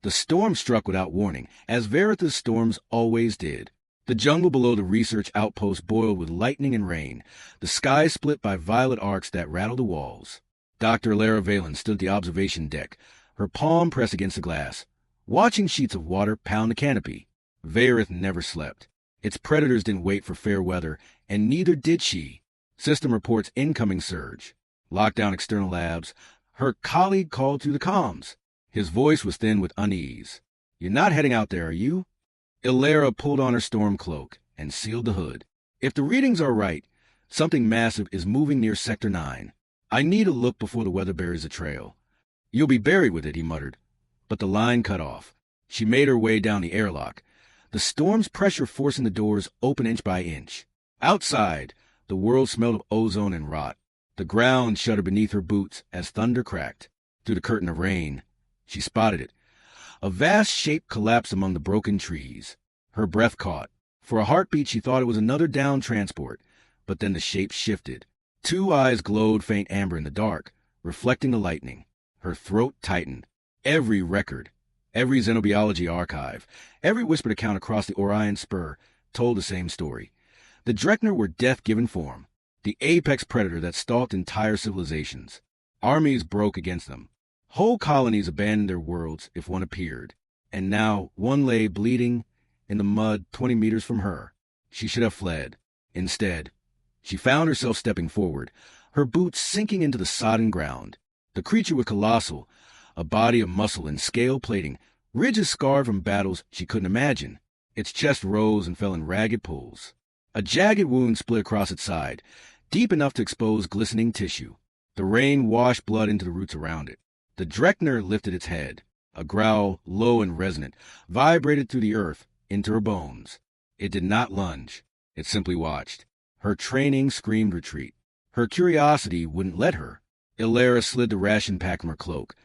The storm struck without warning, as Veritha's storms always did. The jungle below the research outpost boiled with lightning and rain, the sky split by violet arcs that rattled the walls. Dr. Lara Valen stood at the observation deck, her palm pressed against the glass, watching sheets of water pound the canopy. Verith never slept. Its predators didn't wait for fair weather, and neither did she. System reports incoming surge. Lockdown external labs. Her colleague called through the comms. His voice was thin with unease. "You're not heading out there, are you?" Ilara pulled on her storm cloak and sealed the hood. "If the readings are right, something massive is moving near Sector 9. I need a look before the weather buries the trail." "You'll be buried with it," he muttered. But the line cut off. She made her way down the airlock, the storm's pressure forcing the doors open inch by inch. Outside, the world smelled of ozone and rot. The ground shuddered beneath her boots as thunder cracked. Through the curtain of rain, she spotted it. A vast shape collapsed among the broken trees. Her breath caught. For a heartbeat, she thought it was another down transport, but then the shape shifted. Two eyes glowed faint amber in the dark, reflecting the lightning. Her throat tightened. Every record, every xenobiology archive, every whispered account across the Orion Spur told the same story. The Drekner were death-given form, the apex predator that stalked entire civilizations. Armies broke against them. Whole colonies abandoned their worlds if one appeared, and now one lay bleeding in the mud 20 meters from her. She should have fled. Instead, she found herself stepping forward, her boots sinking into the sodden ground. The creature was colossal, a body of muscle and scale plating, ridges scarred from battles she couldn't imagine. Its chest rose and fell in ragged pulls. A jagged wound split across its side, deep enough to expose glistening tissue. The rain washed blood into the roots around it. The Drekner lifted its head. A growl, low and resonant, vibrated through the earth into her bones. It did not lunge. It simply watched. Her training screamed retreat. Her curiosity wouldn't let her. Ilara slid the ration pack from her cloak,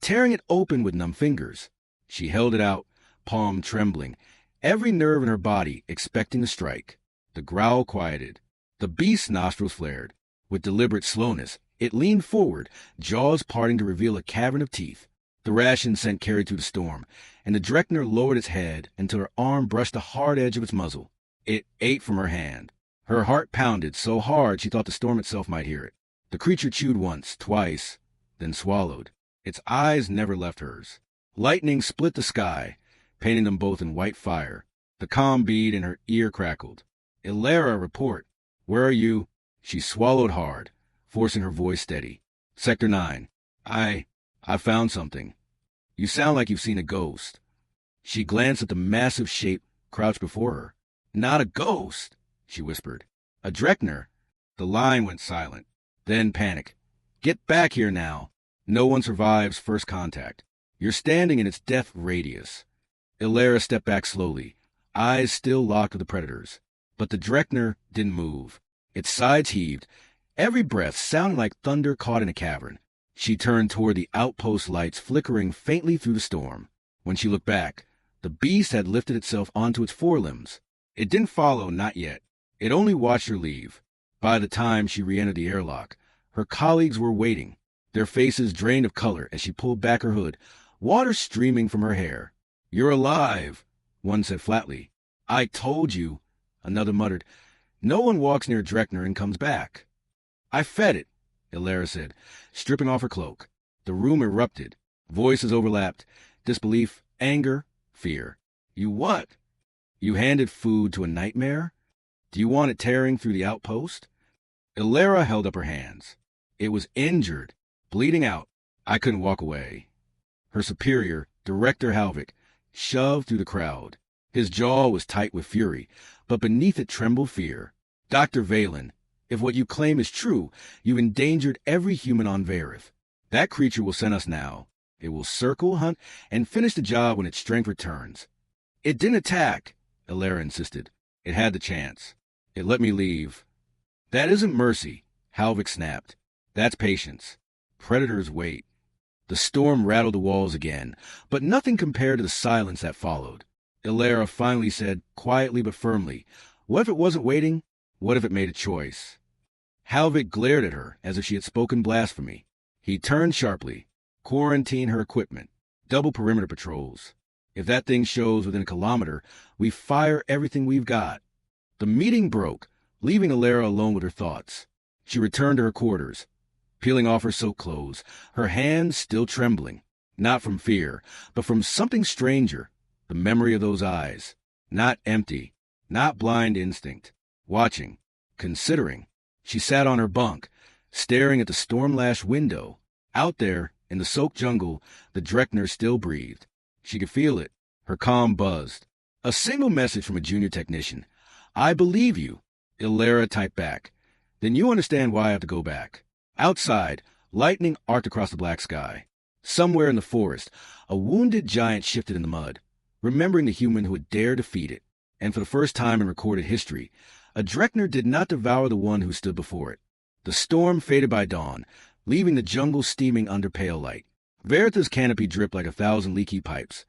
tearing it open with numb fingers. She held it out, palm trembling, every nerve in her body expecting a strike. The growl quieted. The beast's nostrils flared. With deliberate slowness, it leaned forward, jaws parting to reveal a cavern of teeth. The ration scent carried through the storm, and the Drekner lowered its head until her arm brushed the hard edge of its muzzle. It ate from her hand. Her heart pounded so hard she thought the storm itself might hear it. The creature chewed once, twice, then swallowed. Its eyes never left hers. Lightning split the sky, painting them both in white fire. The comm bead in her ear crackled. "Ilara, report. Where are you?" She swallowed hard, forcing her voice steady. "Sector 9. I found something." "You sound like you've seen a ghost." She glanced at the massive shape crouched before her. "Not a ghost," she whispered. "A Drekner." The line went silent. Then panic. "Get back here now. No one survives first contact. You're standing in its death radius." Ilara stepped back slowly, eyes still locked with the predators. But the Drekner didn't move. Its sides heaved, every breath sounding like thunder caught in a cavern. She turned toward the outpost lights flickering faintly through the storm. When she looked back, the beast had lifted itself onto its forelimbs. It didn't follow, not yet. It only watched her leave. By the time she re-entered the airlock, her colleagues were waiting, their faces drained of color as she pulled back her hood, water streaming from her hair. "You're alive," one said flatly. "I told you," another muttered. "No one walks near Drekner and comes back." "I fed it," Ilara said, stripping off her cloak. The room erupted. Voices overlapped. Disbelief, anger, fear. "You what? You handed food to a nightmare? Do you want it tearing through the outpost?" Ilara held up her hands. "It was injured, bleeding out. I couldn't walk away." Her superior, Director Halvik, shoved through the crowd. His jaw was tight with fury, but beneath it trembled fear. "Dr. Valen, if what you claim is true, you've endangered every human on Verith. That creature will send us now. It will circle, hunt, and finish the job when its strength returns." "It didn't attack," Ilara insisted. "It had the chance. It let me leave." "That isn't mercy," Halvik snapped. "That's patience. Predators wait." The storm rattled the walls again, but nothing compared to the silence that followed. Ilara finally said, quietly but firmly, "What if it wasn't waiting? What if it made a choice?" Halvik glared at her as if she had spoken blasphemy. He turned sharply. "Quarantine her equipment. Double perimeter patrols. If that thing shows within a kilometer, we fire everything we've got. The meeting broke, leaving Alara alone with her thoughts. She returned to her quarters, peeling off her soaked clothes, her hands still trembling, not from fear, but from something stranger, the memory of those eyes. Not empty, not blind instinct. Watching, considering. She sat on her bunk, staring at the storm-lashed window. Out there, in the soaked jungle, the Dreckner still breathed. She could feel it. Her calm buzzed. A single message from a junior technician. "I believe you," Alara typed back. "Then you understand why I have to go back." Outside, lightning arced across the black sky. Somewhere in the forest, a wounded giant shifted in the mud, remembering the human who had dared to feed it. And for the first time in recorded history, a Dreckner did not devour the one who stood before it. The storm faded by dawn, leaving the jungle steaming under pale light. Verita's canopy dripped like 1,000 leaky pipes,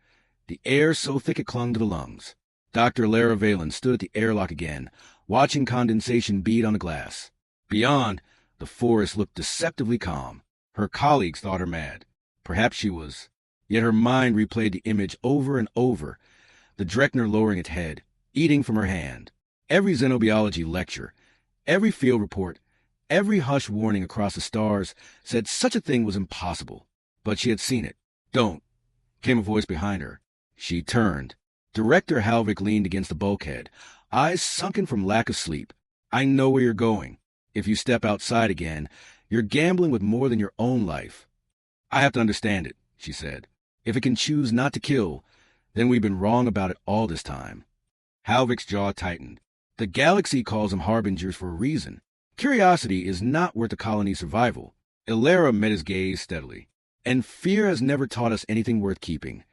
the air so thick it clung to the lungs. Dr. Lara Valen stood at the airlock again, watching condensation bead on the glass. Beyond, the forest looked deceptively calm. Her colleagues thought her mad. Perhaps she was. Yet her mind replayed the image over and over, the Dreckner lowering its head, eating from her hand. Every xenobiology lecture, every field report, every hush warning across the stars said such a thing was impossible. But she had seen it. "Don't," came a voice behind her. She turned. Director Halvik leaned against the bulkhead, eyes sunken from lack of sleep. "I know where you're going. If you step outside again, you're gambling with more than your own life." "I have to understand it," she said. "If it can choose not to kill, then we've been wrong about it all this time." Halvik's jaw tightened. The galaxy calls them harbingers for a reason. Curiosity is not worth the colony's survival. Alara met his gaze steadily. "And fear has never taught us anything worth keeping."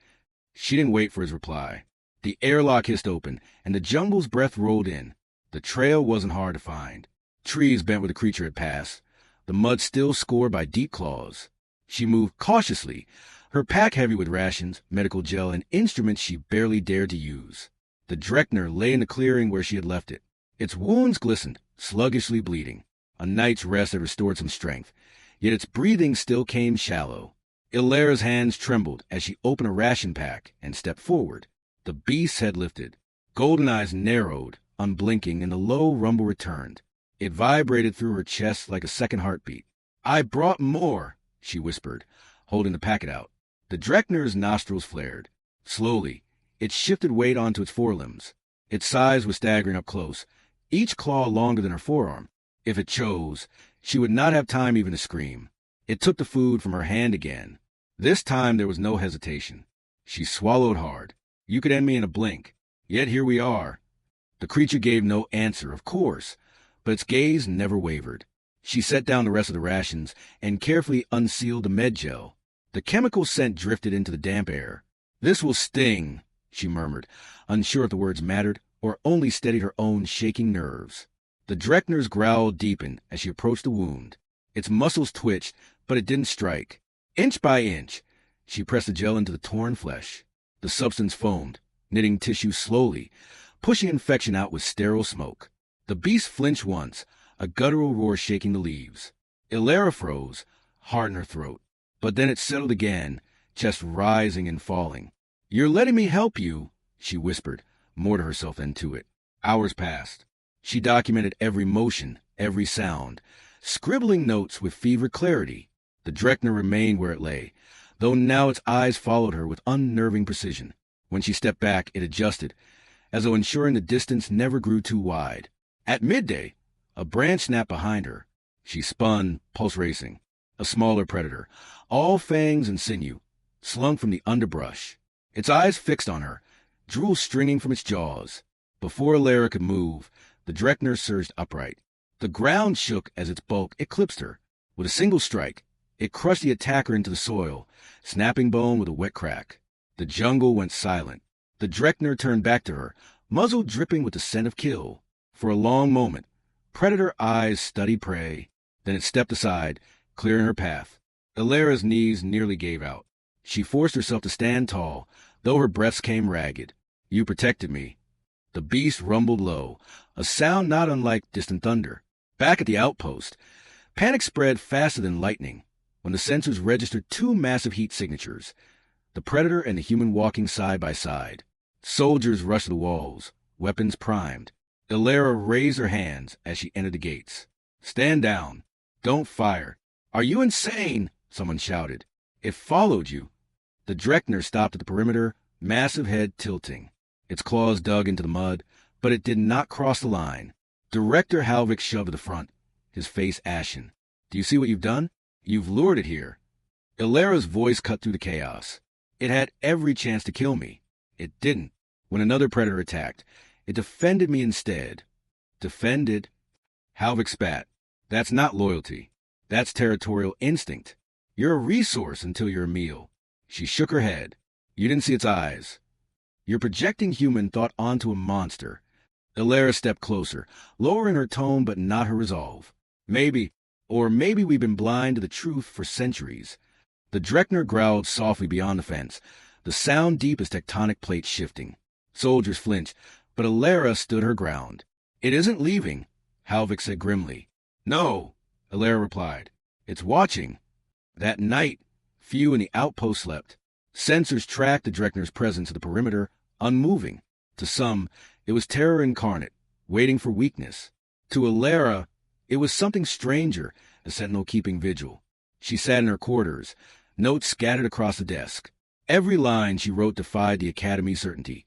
She didn't wait for his reply. The airlock hissed open, and the jungle's breath rolled in. The trail wasn't hard to find. Trees bent where the creature had passed, the mud still scored by deep claws. She moved cautiously, her pack heavy with rations, medical gel, and instruments she barely dared to use. The Dreckner lay in the clearing where she had left it. Its wounds glistened, sluggishly bleeding. A night's rest had restored some strength, yet its breathing still came shallow. Ilara's hands trembled as she opened a ration pack and stepped forward. The beast's head lifted. Golden eyes narrowed, unblinking, and the low rumble returned. It vibrated through her chest like a second heartbeat. "I brought more," she whispered, holding the packet out. The Dreckner's nostrils flared. Slowly, it shifted weight onto its forelimbs. Its size was staggering up close, each claw longer than her forearm. If it chose, she would not have time even to scream. It took the food from her hand again. This time there was no hesitation. She swallowed hard. "You could end me in a blink. Yet here we are." The creature gave no answer, of course, but its gaze never wavered. She set down the rest of the rations and carefully unsealed the med gel. The chemical scent drifted into the damp air. "This will sting," she murmured, unsure if the words mattered or only steadied her own shaking nerves. The Dreckner's growl deepened as she approached the wound. Its muscles twitched, but it didn't strike. Inch by inch, she pressed the gel into the torn flesh. The substance foamed, knitting tissue slowly, pushing infection out with sterile smoke. The beast flinched once, a guttural roar shaking the leaves. Alara froze, heart in her throat. But then it settled again, chest rising and falling. "You're letting me help you," she whispered, more to herself than to it. Hours passed. She documented every motion, every sound, scribbling notes with fevered clarity. The Dreckner remained where it lay, though now its eyes followed her with unnerving precision. When she stepped back, it adjusted, as though ensuring the distance never grew too wide. At midday, a branch snapped behind her. She spun, pulse racing. A smaller predator, all fangs and sinew, slunk from the underbrush. Its eyes fixed on her, drool stringing from its jaws. Before Alara could move, the Dreckner surged upright. The ground shook as its bulk eclipsed her. With a single strike, it crushed the attacker into the soil, snapping bone with a wet crack. The jungle went silent. The Dreckner turned back to her, muzzle dripping with the scent of kill. For a long moment, predator eyes studied prey. Then it stepped aside, clearing her path. Alara's knees nearly gave out. She forced herself to stand tall, though her breaths came ragged. "You protected me." The beast rumbled low, a sound not unlike distant thunder. Back at the outpost, panic spread faster than lightning when the sensors registered two massive heat signatures. the predator and the human walking side by side. Soldiers rushed to the walls, weapons primed. Illyra raised her hands as she entered the gates. "Stand down. Don't fire." "Are you insane?" someone shouted. "It followed you." The Dreckner stopped at the perimeter, massive head tilting. Its claws dug into the mud, but it did not cross the line. Director Halvik shoved to the front, his face ashen. "Do you see what you've done? You've lured it here." Illyra's voice cut through the chaos. "It had every chance to kill me. It didn't. When another predator attacked, it defended me instead." "Defended?" Halvik spat. "That's not loyalty. That's territorial instinct. You're a resource until you're a meal." She shook her head. "You didn't see its eyes. You're projecting human thought onto a monster." Illyra stepped closer, lowering her tone but not her resolve. "Maybe, or maybe we've been blind to the truth for centuries." The Dreckner growled softly beyond the fence, the sound deep as tectonic plates shifting. Soldiers flinched, but Illyra stood her ground. "It isn't leaving," Halvik said grimly. "No," Illyra replied. "It's watching." That night, few in the outpost slept. Sensors tracked the Dreckner's presence at the perimeter, unmoving. To some, it was terror incarnate, waiting for weakness. To Illyra, it was something stranger, a sentinel keeping vigil. She sat in her quarters, notes scattered across the desk. Every line she wrote defied the Academy's certainty.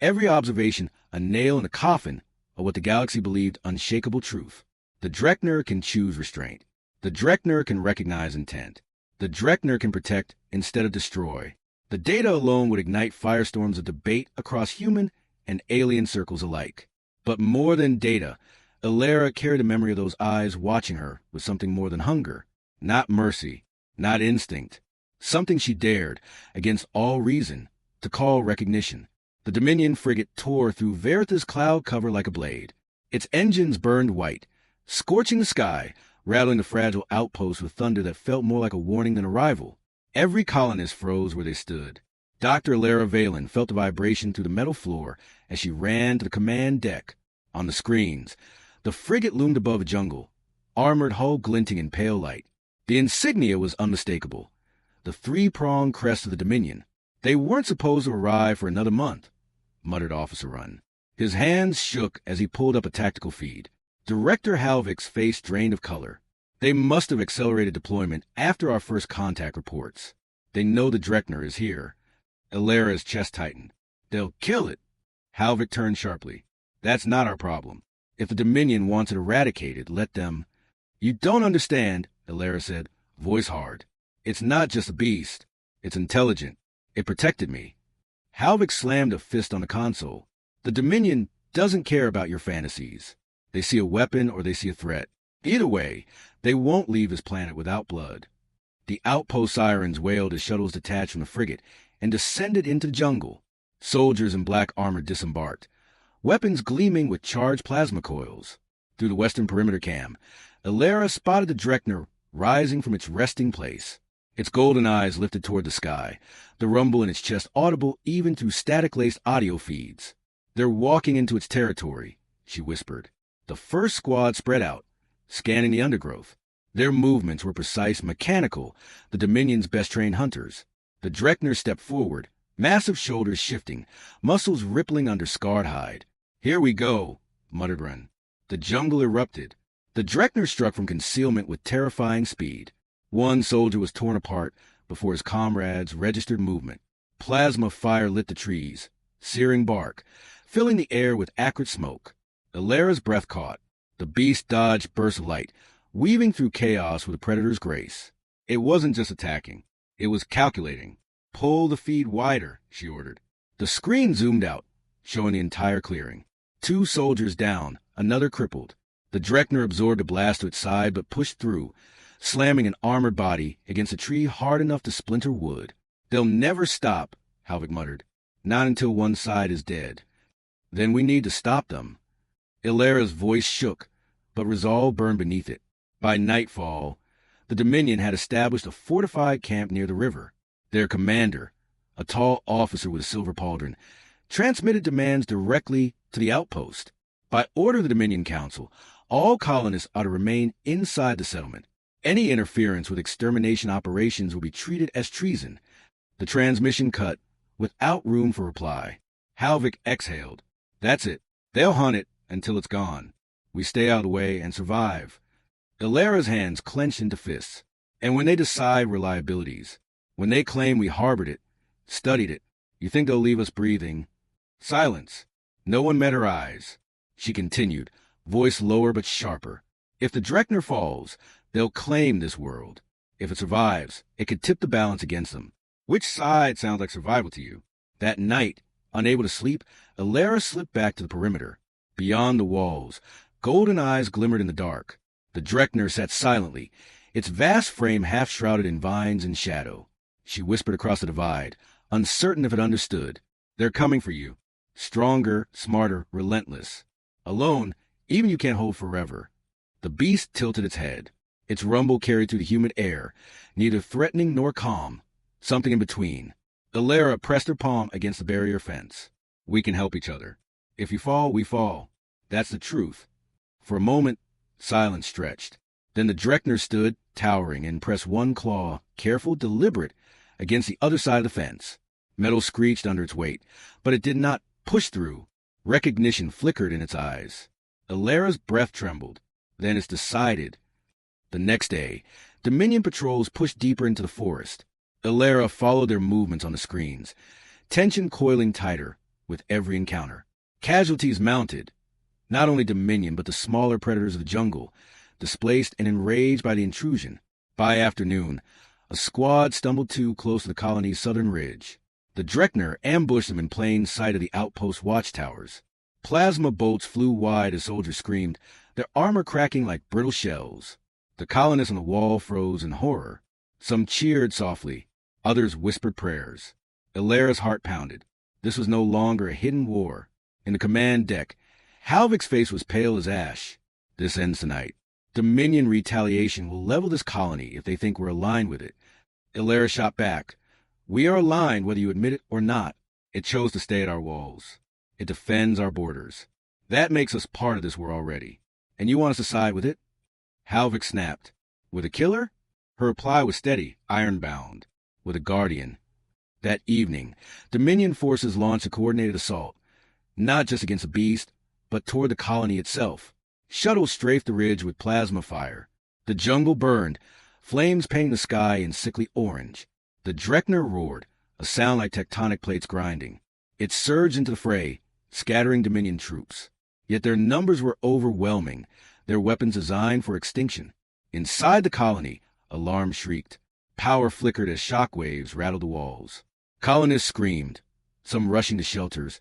Every observation a nail in the coffin of what the galaxy believed unshakable truth. The Dreckner can choose restraint. The Dreckner can recognize intent. The Dreckner can protect instead of destroy. The data alone would ignite firestorms of debate across human and alien circles alike. But more than data, Illyra carried a memory of those eyes watching her with something more than hunger. Not mercy, not instinct. Something she dared, against all reason, to call recognition. The Dominion frigate tore through Veritha's cloud cover like a blade. Its engines burned white, scorching the sky, rattling the fragile outposts with thunder that felt more like a warning than a rival. Every colonist froze where they stood. Dr. Illyra Valen felt the vibration through the metal floor as she ran to the command deck. On the screens, the frigate loomed above a jungle, armored hull glinting in pale light. The insignia was unmistakable. The three-pronged crest of the Dominion. "They weren't supposed to arrive for another month," muttered Officer Runn. His hands shook as he pulled up a tactical feed. Director Halvik's face drained of color. "They must have accelerated deployment after our first contact reports. They know the Dreckner is here." Illyra's chest tightened. "They'll kill it." Halvik turned sharply. "That's not our problem. If the Dominion wants it eradicated, let them." "You don't understand," Illyra said, voice hard. "It's not just a beast. It's intelligent. It protected me." Halvik slammed a fist on the console. "The Dominion doesn't care about your fantasies. They see a weapon or they see a threat. Either way, they won't leave this planet without blood." The outpost sirens wailed as shuttles detached from the frigate and descended into the jungle. Soldiers in black armor disembarked, weapons gleaming with charged plasma coils. Through the western perimeter cam, Illyra spotted the Dreckner rising from its resting place. Its golden eyes lifted toward the sky, the rumble in its chest audible even through static-laced audio feeds. "They're walking into its territory," she whispered. The first squad spread out, scanning the undergrowth. Their movements were precise, mechanical, the Dominion's best-trained hunters. The Dreckner stepped forward, massive shoulders shifting, muscles rippling under scarred hide. "Here we go," muttered Runn. The jungle erupted. The Dreckner struck from concealment with terrifying speed. One soldier was torn apart before his comrades registered movement. Plasma fire lit the trees, searing bark, filling the air with acrid smoke. Illyra's breath caught. The beast dodged bursts of light, weaving through chaos with a predator's grace. It wasn't just attacking. It was calculating. "Pull the feed wider," she ordered. The screen zoomed out, showing the entire clearing. 2 soldiers down, another crippled. The Dreckner absorbed a blast to its side but pushed through, slamming an armored body against a tree hard enough to splinter wood. "They'll never stop," Halvik muttered. "Not until one side is dead. Then we need to stop them." Illyra's voice shook, but resolve burned beneath it. By nightfall, the Dominion had established a fortified camp near the river. Their commander, a tall officer with a silver pauldron, transmitted demands directly to the outpost. By order of the Dominion Council, all colonists are to remain inside the settlement. Any interference with extermination operations will be treated as treason. The transmission cut, without room for reply. Halvik exhaled. That's it. They'll hunt it until it's gone. We stay out of the way and survive. Ilara's hands clenched into fists. And when they decide we're liabilities, when they claim we harbored it, studied it, you think they'll leave us breathing? Silence. No one met her eyes. She continued, voice lower but sharper. If the Dreckner falls, they'll claim this world. If it survives, it could tip the balance against them. Which side sounds like survival to you? That night, unable to sleep, Ilara slipped back to the perimeter. Beyond the walls, golden eyes glimmered in the dark. The Dreckner sat silently, its vast frame half shrouded in vines and shadow. She whispered across the divide, uncertain if it understood. They're coming for you. Stronger, smarter, relentless. Alone, even you can't hold forever. The beast tilted its head. Its rumble carried through the humid air, neither threatening nor calm. Something in between. Ilara pressed her palm against the barrier fence. We can help each other. If you fall, we fall. That's the truth. For a moment, silence stretched. Then the Dreckner stood, towering, and pressed one claw, careful, deliberate, against the other side of the fence. Metal screeched under its weight, but it did not push through. Recognition flickered in its eyes. Ilara's breath trembled. Then it's decided. The next day, Dominion patrols pushed deeper into the forest. Ilara followed their movements on the screens, tension coiling tighter with every encounter. Casualties mounted. Not only Dominion, but the smaller predators of the jungle, displaced and enraged by the intrusion. By afternoon, a squad stumbled too close to the colony's southern ridge. The Dreckner ambushed them in plain sight of the outpost watchtowers. Plasma bolts flew wide as soldiers screamed, their armor cracking like brittle shells. The colonists on the wall froze in horror. Some cheered softly, others whispered prayers. Ilara's heart pounded. This was no longer a hidden war. In the command deck, Halvik's face was pale as ash. This ends tonight. Dominion retaliation will level this colony if they think we're aligned with it. Ilara shot back. We are aligned whether you admit it or not. It chose to stay at our walls. It defends our borders. That makes us part of this war already. And you want us to side with it? Halvik snapped. With a killer? Her reply was steady, iron-bound. With a guardian. That evening, Dominion forces launched a coordinated assault, not just against the beast, but toward the colony itself. Shuttles strafed the ridge with plasma fire. The jungle burned, flames painting the sky in sickly orange. The Dreckner roared, a sound like tectonic plates grinding. It surged into the fray, scattering Dominion troops. Yet their numbers were overwhelming, their weapons designed for extinction. Inside the colony, alarm shrieked. Power flickered as shock waves rattled the walls. Colonists screamed, some rushing to shelters,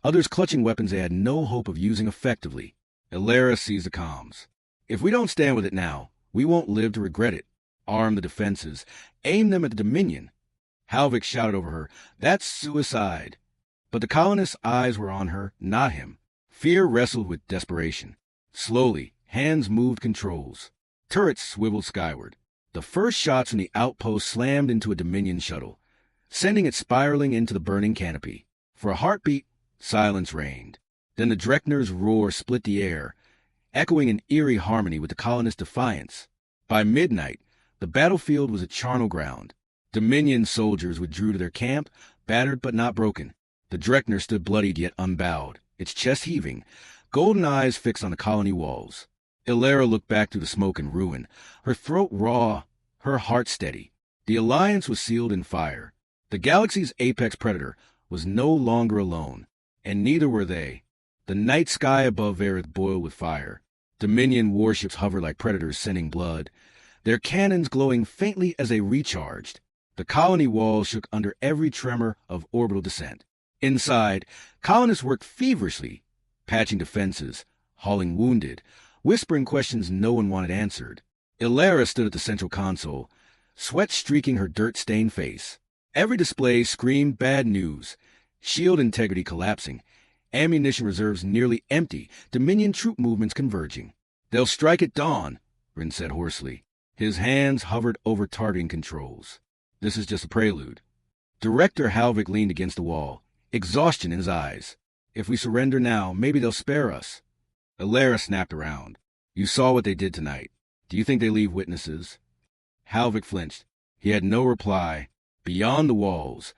others clutching weapons they had no hope of using effectively. Ilara seized the comms. If we don't stand with it now, we won't live to regret it. Arm the defenses. Aim them at the Dominion. Halvik shouted over her, That's suicide. But the colonists' eyes were on her, not him. Fear wrestled with desperation. Slowly, hands moved controls. Turrets swiveled skyward. The first shots from the outpost slammed into a Dominion shuttle, sending it spiraling into the burning canopy. For a heartbeat, silence reigned. Then the Dreckner's roar split the air, echoing in eerie harmony with the colonists' defiance. By midnight, the battlefield was a charnel ground. Dominion soldiers withdrew to their camp, battered but not broken. The Dreckner stood bloodied yet unbowed, its chest heaving, golden eyes fixed on the colony walls. Ilara looked back through the smoke and ruin, her throat raw, her heart steady. The alliance was sealed in fire. The galaxy's apex predator was no longer alone, and neither were they. The night sky above Vareth boiled with fire. Dominion warships hovered like predators scenting blood, their cannons glowing faintly as they recharged. The colony walls shook under every tremor of orbital descent. Inside, colonists worked feverishly, patching defenses, hauling wounded, whispering questions no one wanted answered. Ilara stood at the central console, sweat streaking her dirt-stained face. Every display screamed bad news, shield integrity collapsing, ammunition reserves nearly empty, Dominion troop movements converging. They'll strike at dawn, Rin said hoarsely. His hands hovered over targeting controls. This is just a prelude. Director Halvik leaned against the wall, exhaustion in his eyes. If we surrender now, maybe they'll spare us. Ilara snapped around. You saw what they did tonight. Do you think they leave witnesses? Halvik flinched. He had no reply. Beyond the walls,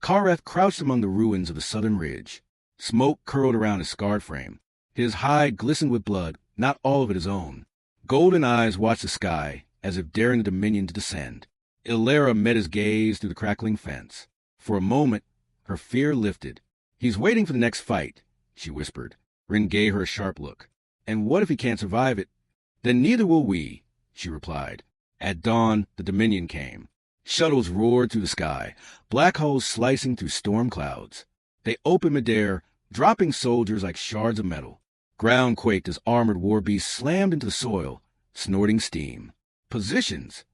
Kareth crouched among the ruins of the southern ridge. Smoke curled around his scarred frame. His hide glistened with blood, not all of it his own. Golden eyes watched the sky, as if daring the Dominion to descend. Illyra met his gaze through the crackling fence. For a moment, her fear lifted. "He's waiting for the next fight," she whispered. Rin gave her a sharp look. "And what if he can't survive it?" "Then neither will we," she replied. At dawn, the Dominion came. Shuttles roared through the sky, black holes slicing through storm clouds. They opened midair, dropping soldiers like shards of metal. Ground quaked as armored war beasts slammed into the soil, snorting steam. "Positions!"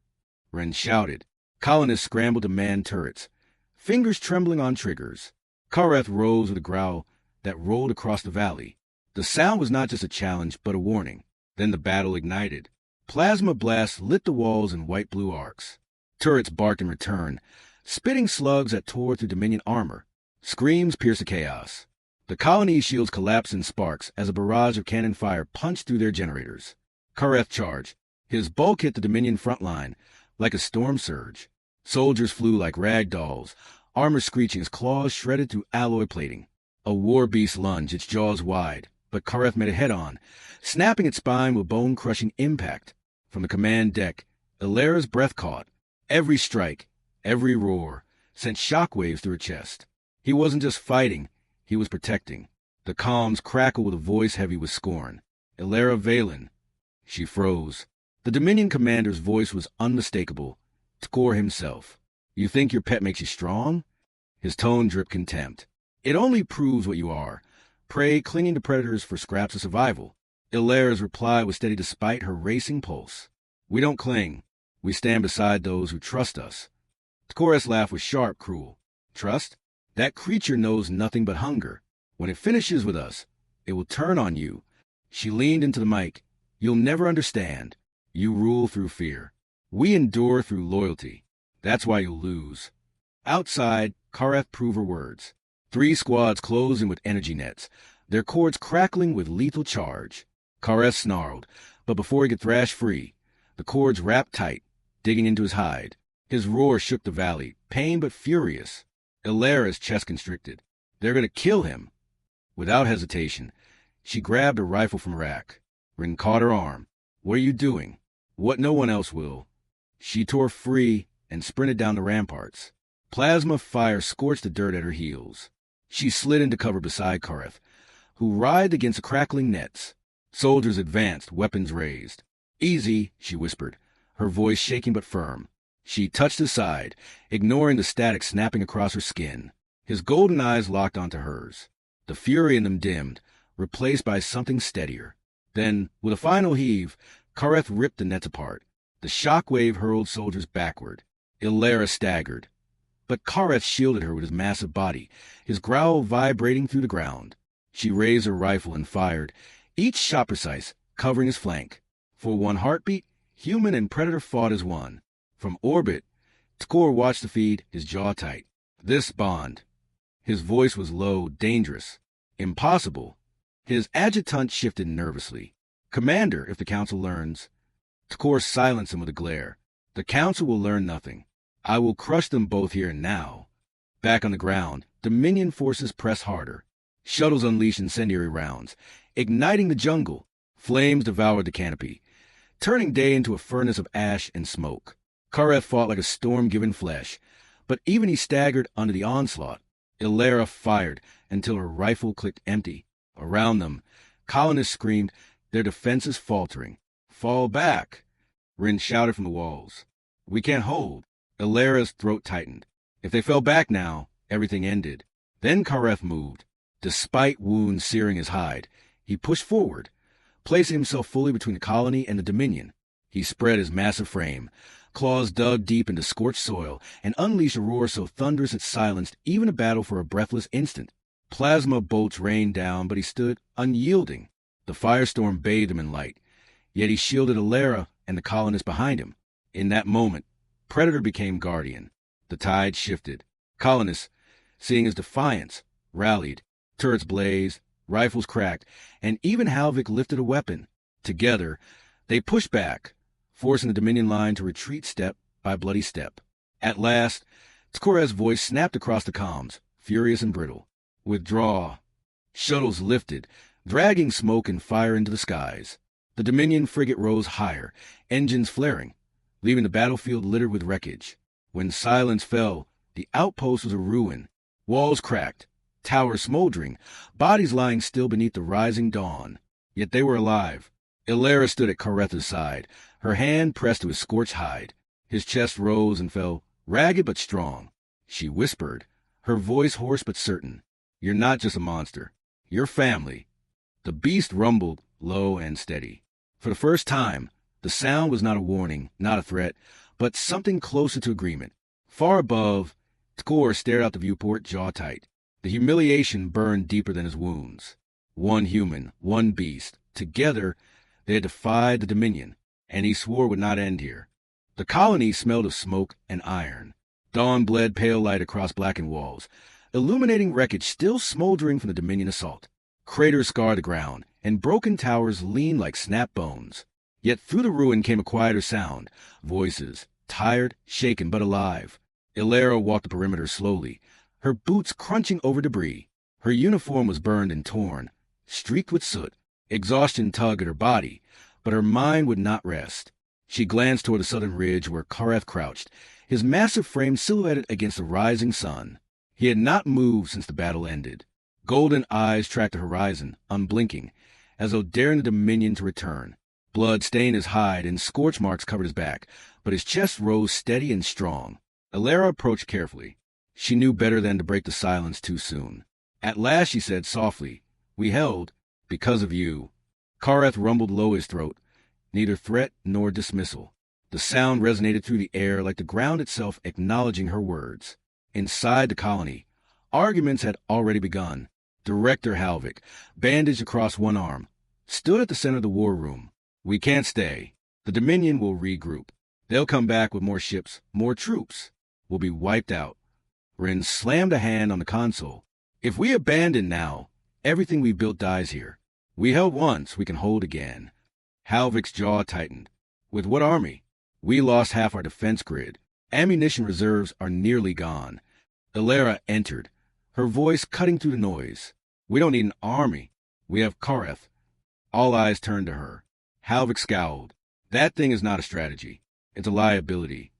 Ren shouted. Colonists scrambled to man turrets, fingers trembling on triggers. Kareth rose with a growl that rolled across the valley. The sound was not just a challenge, but a warning. Then the battle ignited. Plasma blasts lit the walls in white-blue arcs. Turrets barked in return, spitting slugs that tore through Dominion armor. Screams pierced the chaos. The colony's shields collapsed in sparks as a barrage of cannon fire punched through their generators. Kareth charged. His bulk hit the Dominion front line like a storm surge. Soldiers flew like rag dolls, armor screeching as claws shredded through alloy plating. A war beast lunged, its jaws wide, but Kareth met it head-on, snapping its spine with bone-crushing impact. From the command deck, Illyra's breath caught. Every strike, every roar, sent shockwaves through her chest. He wasn't just fighting, he was protecting. The comms crackled with a voice heavy with scorn. "Illyra Valen." She froze. The Dominion commander's voice was unmistakable. Tkor himself. "You think your pet makes you strong?" His tone dripped contempt. "It only proves what you are. Prey clinging to predators for scraps of survival." Illyra's reply was steady despite her racing pulse. "We don't cling. We stand beside those who trust us." Tkor's laugh was sharp, cruel. "Trust? That creature knows nothing but hunger. When it finishes with us, it will turn on you." She leaned into the mic. "You'll never understand. You rule through fear. We endure through loyalty. That's why you'll lose." Outside, Kareth proved her words. 3 squads closed in with energy nets, their cords crackling with lethal charge. Kareth snarled, but before he could thrash free, the cords wrapped tight, digging into his hide. His roar shook the valley, pain but furious. Illyra's chest constricted. "They're going to kill him." Without hesitation, she grabbed a rifle from a rack. Rin caught her arm. "What are you doing?" "What no one else will." She tore free and sprinted down the ramparts. Plasma fire scorched the dirt at her heels. She slid into cover beside Kareth, who writhed against the crackling nets. Soldiers advanced, weapons raised. "Easy," she whispered, her voice shaking but firm. She touched his side, ignoring the static snapping across her skin. His golden eyes locked onto hers. The fury in them dimmed, replaced by something steadier. Then, with a final heave, Kareth ripped the nets apart. The shockwave hurled soldiers backward. Illyra staggered. But Kareth shielded her with his massive body, his growl vibrating through the ground. She raised her rifle and fired, each shot precise, covering his flank. For one heartbeat, human and predator fought as one. From orbit, Tkor watched the feed, his jaw tight. "This bond." His voice was low, dangerous. "Impossible." His adjutant shifted nervously. "Commander, if the Council learns." Tkor silenced him with a glare. "The Council will learn nothing. I will crush them both here and now." Back on the ground, Dominion forces pressed harder. Shuttles unleashed incendiary rounds, igniting the jungle. Flames devoured the canopy, turning day into a furnace of ash and smoke. Kareth fought like a storm-given flesh, but even he staggered under the onslaught. Illyra fired until her rifle clicked empty. Around them, colonists screamed, their defenses faltering. "Fall back!" Rin shouted from the walls. "We can't hold." Illyra's throat tightened. If they fell back now, everything ended. Then Kareth moved. Despite wounds searing his hide, he pushed forward, placing himself fully between the colony and the Dominion. He spread his massive frame, claws dug deep into scorched soil, and unleashed a roar so thunderous it silenced even a battle for a breathless instant. Plasma bolts rained down, but he stood unyielding. The firestorm bathed him in light, yet he shielded Illyra and the colonists behind him. In that moment, Predator became Guardian. The tide shifted. Colonists, seeing his defiance, rallied. Turrets blazed, rifles cracked, and even Halvik lifted a weapon. Together, they pushed back, forcing the Dominion line to retreat step by bloody step. At last, Tkorev's voice snapped across the comms, furious and brittle. Withdraw. Shuttles lifted, dragging smoke and fire into the skies. The Dominion frigate rose higher, engines flaring, leaving the battlefield littered with wreckage. When silence fell, the outpost was a ruin. Walls cracked, towers smoldering, bodies lying still beneath the rising dawn. Yet they were alive. Ilara stood at Karetha's side, her hand pressed to his scorched hide. His chest rose and fell, ragged but strong. She whispered, her voice hoarse but certain, "You're not just a monster. You're family." The beast rumbled, low and steady. For the first time, the sound was not a warning, not a threat, but something closer to agreement. Far above, Tkor stared out the viewport, jaw tight. The humiliation burned deeper than his wounds. One human, one beast. Together, they had defied the Dominion, and he swore would not end here. The colony smelled of smoke and iron. Dawn bled pale light across blackened walls, illuminating wreckage still smoldering from the Dominion assault. Craters scarred the ground, and broken towers leaned like snapped bones. Yet through the ruin came a quieter sound, voices, tired, shaken, but alive. Ilara walked the perimeter slowly, her boots crunching over debris. Her uniform was burned and torn, streaked with soot. Exhaustion tugged at her body, but her mind would not rest. She glanced toward the southern ridge where Kareth crouched, his massive frame silhouetted against the rising sun. He had not moved since the battle ended. Golden eyes tracked the horizon, unblinking, as though daring the Dominion to return. Blood stained his hide and scorch marks covered his back, but his chest rose steady and strong. Ilara approached carefully. She knew better than to break the silence too soon. At last she said softly, "We held, because of you." Kareth rumbled low his throat, neither threat nor dismissal. The sound resonated through the air like the ground itself acknowledging her words. Inside the colony, arguments had already begun. Director Halvik, bandaged across one arm, stood at the center of the war room. "We can't stay. The Dominion will regroup. They'll come back with more ships, more troops. We'll be wiped out." Rin slammed a hand on the console. "If we abandon now, everything we built dies here. We held once, we can hold again." Halvik's jaw tightened. "With what army? We lost half our defense grid. Ammunition reserves are nearly gone." Ilara entered, her voice cutting through the noise. "We don't need an army. We have Kareth." All eyes turned to her. Halvik scowled. "That thing is not a strategy. It's a liability."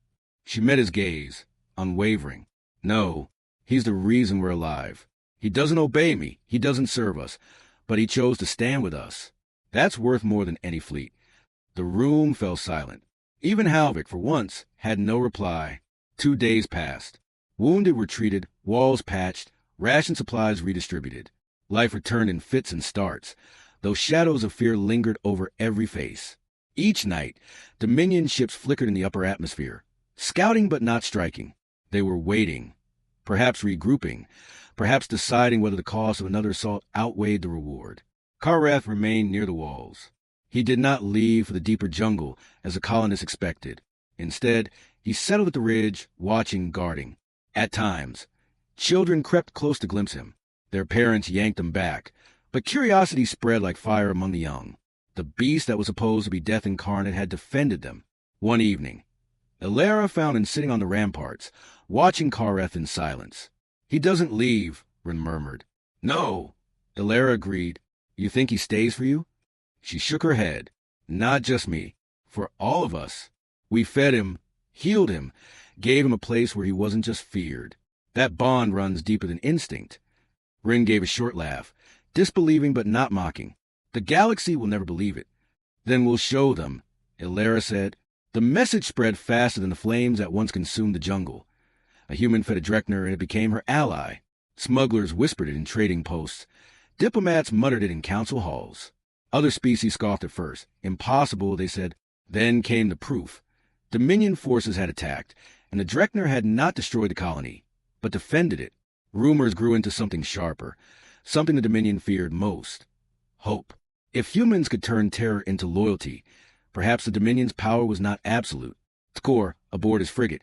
She met his gaze, unwavering. "No, he's the reason we're alive. He doesn't obey me, he doesn't serve us, but he chose to stand with us. That's worth more than any fleet." The room fell silent. Even Halvik, for once, had no reply. 2 days passed. Wounded were treated, walls patched, ration supplies redistributed. Life returned in fits and starts, though shadows of fear lingered over every face. Each night, Dominion ships flickered in the upper atmosphere, scouting but not striking. They were waiting, perhaps regrouping, perhaps deciding whether the cost of another assault outweighed the reward. Kareth remained near the walls. He did not leave for the deeper jungle, as the colonists expected. Instead, he settled at the ridge, watching, guarding. At times, children crept close to glimpse him. Their parents yanked them back, but curiosity spread like fire among the young. The beast that was supposed to be death incarnate had defended them. One evening, Ilara found him sitting on the ramparts, watching Kareth in silence. "He doesn't leave," Rin murmured. "No," Ilara agreed. "You think he stays for you?" She shook her head. "Not just me. For all of us. We fed him, healed him, gave him a place where he wasn't just feared. That bond runs deeper than instinct." Rin gave a short laugh, disbelieving but not mocking. "The galaxy will never believe it." "Then we'll show them," Ilara said. The message spread faster than the flames that once consumed the jungle. A human fed a Drekner and it became her ally. Smugglers whispered it in trading posts. Diplomats muttered it in council halls. Other species scoffed at first. Impossible, they said. Then came the proof. Dominion forces had attacked, and the Drekner had not destroyed the colony, but defended it. Rumors grew into something sharper, something the Dominion feared most. Hope. If humans could turn terror into loyalty, perhaps the Dominion's power was not absolute. Tkor, aboard his frigate,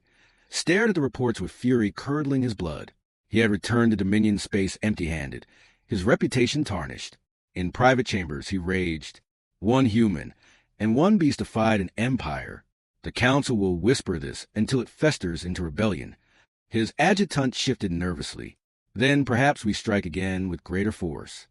stared at the reports with fury curdling his blood. He had returned to Dominion space empty-handed, his reputation tarnished. In private chambers he raged. One human, and one beast defied an empire. The council will whisper this until it festers into rebellion. His adjutant shifted nervously. Then perhaps we strike again with greater force.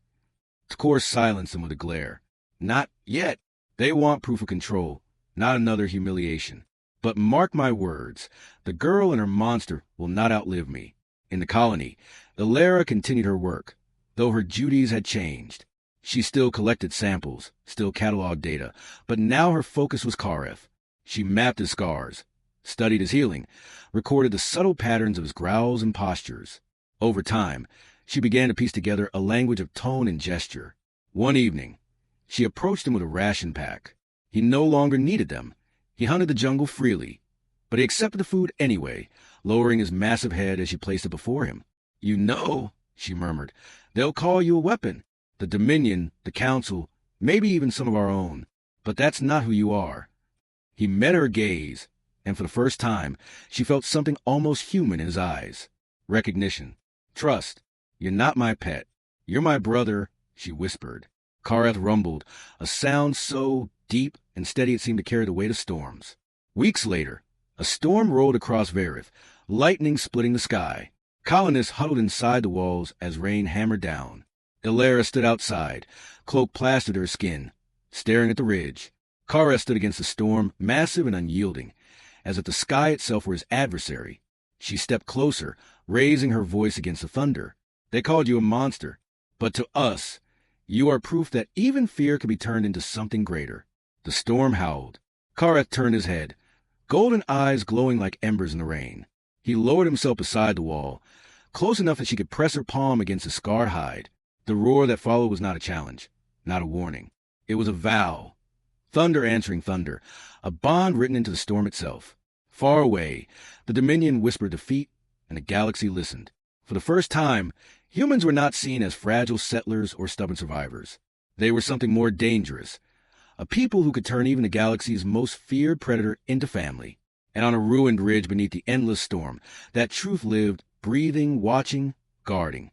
Tkor silenced him with a glare. Not yet. They want proof of control, not another humiliation. But mark my words, the girl and her monster will not outlive me. In the colony, Ilara continued her work, though her duties had changed. She still collected samples, still cataloged data, but now her focus was Kareth. She mapped his scars, studied his healing, recorded the subtle patterns of his growls and postures. Over time, she began to piece together a language of tone and gesture. One evening, she approached him with a ration pack. He no longer needed them. He hunted the jungle freely, but he accepted the food anyway, lowering his massive head as she placed it before him. You know, she murmured, they'll call you a weapon. The Dominion, the Council, maybe even some of our own. But that's not who you are. He met her gaze, and for the first time, she felt something almost human in his eyes. Recognition. Trust. You're not my pet. You're my brother, she whispered. Kareth rumbled, a sound so deep and steady it seemed to carry the weight of storms. Weeks later, a storm rolled across Varith, lightning splitting the sky. Colonists huddled inside the walls as rain hammered down. Ilara stood outside, cloak plastered to her skin, staring at the ridge. Kareth stood against the storm, massive and unyielding, as if the sky itself were his adversary. She stepped closer, raising her voice against the thunder. They called you a monster, but to us, you are proof that even fear can be turned into something greater. The storm howled. Kareth turned his head, golden eyes glowing like embers in the rain. He lowered himself beside the wall, close enough that she could press her palm against his scarred hide. The roar that followed was not a challenge, not a warning. It was a vow. Thunder answering thunder, a bond written into the storm itself. Far away, the Dominion whispered defeat, and the galaxy listened. For the first time, humans were not seen as fragile settlers or stubborn survivors. They were something more dangerous, a people who could turn even the galaxy's most feared predator into family. And on a ruined ridge beneath the endless storm, that truth lived, breathing, watching, guarding.